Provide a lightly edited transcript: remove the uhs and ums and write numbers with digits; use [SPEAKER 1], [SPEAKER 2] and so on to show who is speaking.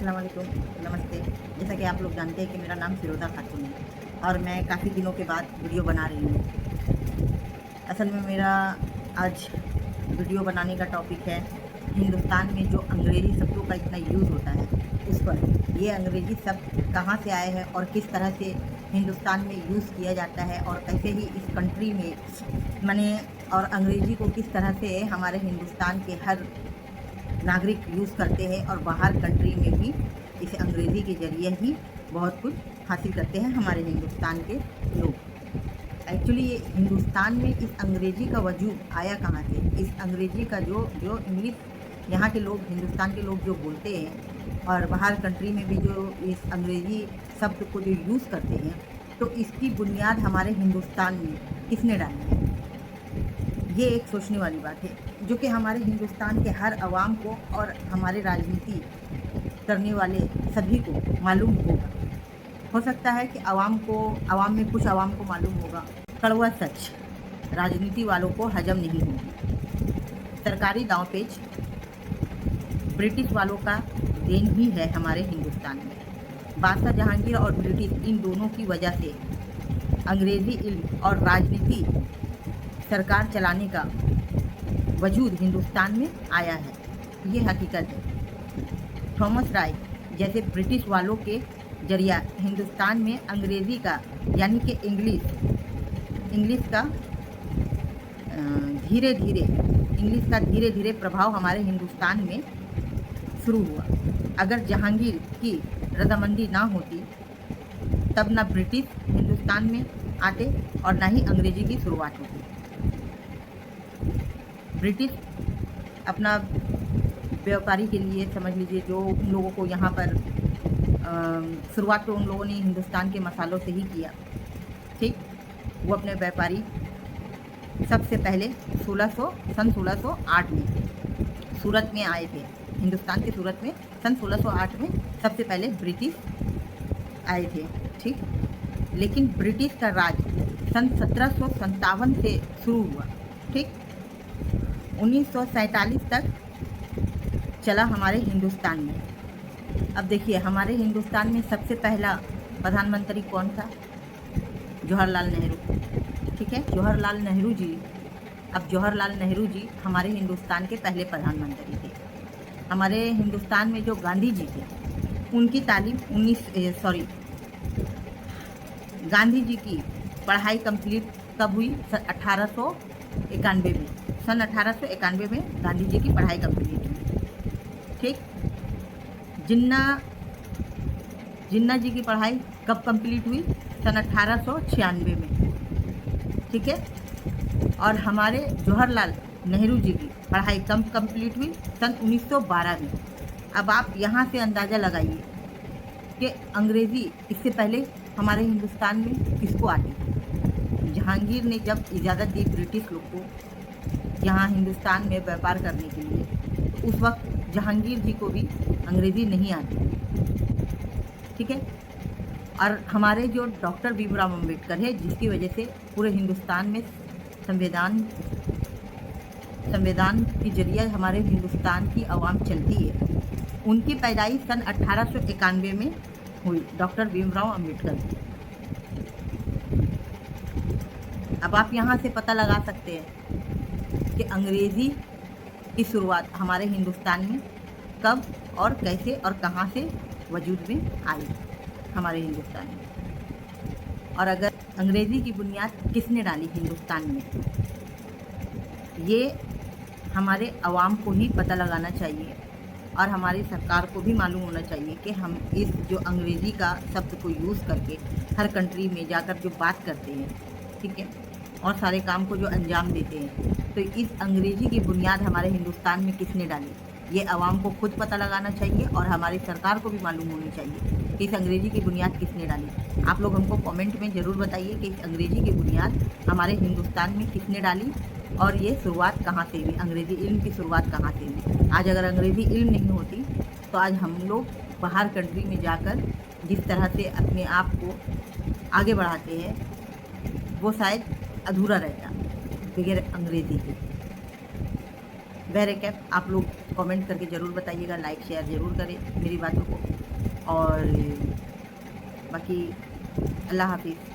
[SPEAKER 1] अस्सलाम वालेकुम, नमस्ते। जैसा कि आप लोग जानते हैं कि मेरा नाम फ़िरोज़ा खातून है और मैं काफ़ी दिनों के बाद वीडियो बना रही हूँ। असल में मेरा आज वीडियो बनाने का टॉपिक है हिंदुस्तान में जो अंग्रेज़ी शब्दों का इतना यूज़ होता है उस पर। ये अंग्रेज़ी शब्द कहाँ से आए हैं और किस तरह से हिंदुस्तान में यूज़ किया जाता है और कैसे ही इस कंट्री में माने और अंग्रेज़ी को किस तरह से हमारे हिंदुस्तान के हर नागरिक यूज़ करते हैं और बाहर कंट्री में भी इस अंग्रेज़ी के ज़रिए ही बहुत कुछ हासिल करते हैं हमारे हिंदुस्तान के लोग। एक्चुअली ये हिंदुस्तान में इस अंग्रेज़ी का वजूद आया कहाँ से? इस अंग्रेज़ी का जो जो इंग्लिश यहाँ के लोग, हिंदुस्तान के लोग जो बोलते हैं और बाहर कंट्री में भी जो इस अंग्रेज़ी शब्द को जो यूज़ करते हैं, तो इसकी बुनियाद हमारे हिंदुस्तान में किसने डाली है? ये एक सोचने वाली बात है, जो कि हमारे हिंदुस्तान के हर आवाम को और हमारे राजनीति करने वाले सभी को मालूम होगा। हो सकता है कि आवाम में कुछ आवाम को मालूम होगा, कड़वा सच राजनीति वालों को हजम नहीं होगी। सरकारी दांवपेच ब्रिटिश वालों का देन ही है हमारे हिंदुस्तान में। बादशाह जहांगीर और ब्रिटिश इन दोनों की वजह से अंग्रेज़ी इल्म और राजनीति सरकार चलाने का वजूद हिंदुस्तान में आया है। ये हकीकत है। थॉमस राय जैसे ब्रिटिश वालों के जरिया हिंदुस्तान में अंग्रेज़ी का यानी कि इंग्लिश का धीरे धीरे प्रभाव हमारे हिंदुस्तान में शुरू हुआ। अगर जहांगीर की रजामंदी ना होती तब ना ब्रिटिश हिंदुस्तान में आते और ना ही अंग्रेज़ी की शुरुआत होती। ब्रिटिश अपना व्यापारी के लिए समझ लीजिए, जो उन लोगों को यहाँ पर शुरुआत तो उन लोगों ने हिंदुस्तान के मसालों से ही किया, ठीक। वो अपने व्यापारी सबसे पहले सन 1608 में सूरत में आए थे। हिंदुस्तान के सूरत में सन 1608 में सबसे पहले ब्रिटिश आए थे, ठीक। लेकिन ब्रिटिश का राज सन 1757 से शुरू हुआ, ठीक। 1947 तक चला हमारे हिंदुस्तान में। अब देखिए, हमारे हिंदुस्तान में सबसे पहला प्रधानमंत्री कौन था? जवाहरलाल नेहरू, ठीक है। जवाहरलाल नेहरू जी, अब जवाहरलाल नेहरू जी हमारे हिंदुस्तान के पहले प्रधानमंत्री थे। हमारे हिंदुस्तान में जो गांधी जी थे, उनकी तालीम गांधी जी की पढ़ाई कंप्लीट कब हुई? सन 1891 में। सन 1891 में गांधी जी की पढ़ाई कंप्लीट हुई, ठीक। जिन्ना जी की पढ़ाई कब कंप्लीट हुई? सन 1896 में, ठीक है। और हमारे जवाहरलाल नेहरू जी की पढ़ाई कब कंप्लीट हुई? सन 1912 में। अब आप यहाँ से अंदाज़ा लगाइए कि अंग्रेज़ी इससे पहले हमारे हिंदुस्तान में किसको आती थी? जहांगीर ने जब इजाज़त दी ब्रिटिश लोग को यहाँ हिंदुस्तान में व्यापार करने के लिए, तो उस वक्त जहांगीर जी को भी अंग्रेज़ी नहीं आती थी, ठीक है। और हमारे जो डॉक्टर भीमराव अम्बेडकर है, जिसकी वजह से पूरे हिंदुस्तान में संविधान के जरिए हमारे हिंदुस्तान की आवाम चलती है, उनकी पैदाइश सन 1891 में हुई, डॉक्टर भीमराव अम्बेडकर की। अब आप यहाँ से पता लगा सकते हैं कि अंग्रेज़ी की शुरुआत हमारे हिंदुस्तान में कब और कैसे और कहाँ से वजूद में आई हमारे हिंदुस्तान में। और अगर अंग्रेज़ी की बुनियाद किसने डाली हिंदुस्तान में, ये हमारे आवाम को ही पता लगाना चाहिए और हमारी सरकार को भी मालूम होना चाहिए कि हम इस जो अंग्रेज़ी का शब्द को यूज़ करके हर कंट्री में जाकर जो बात करते हैं, ठीक है, और सारे काम को जो अंजाम देते हैं, तो इस अंग्रेज़ी की बुनियाद हमारे हिंदुस्तान में किसने डाली, ये आवाम को खुद पता लगाना चाहिए और हमारी सरकार को भी मालूम होनी चाहिए कि इस अंग्रेज़ी की बुनियाद किसने डाली। आप लोग हमको कमेंट में ज़रूर बताइए कि इस अंग्रेज़ी की बुनियाद हमारे हिंदुस्तान में किसने डाली और ये शुरुआत कहाँ से हुई, अंग्रेज़ी इल्म की शुरुआत कहाँ से हुई। आज अगर अंग्रेज़ी इल्म नहीं होती तो आज हम लोग बाहर कंट्री में जाकर जिस तरह से अपने आप को आगे बढ़ाते हैं, वो शायद अधूरा रहता बगैर अंग्रेज़ी के। बहरकैफ आप लोग कमेंट करके ज़रूर बताइएगा, लाइक शेयर ज़रूर करें मेरी बातों को। और बाकी अल्लाह हाफिज़।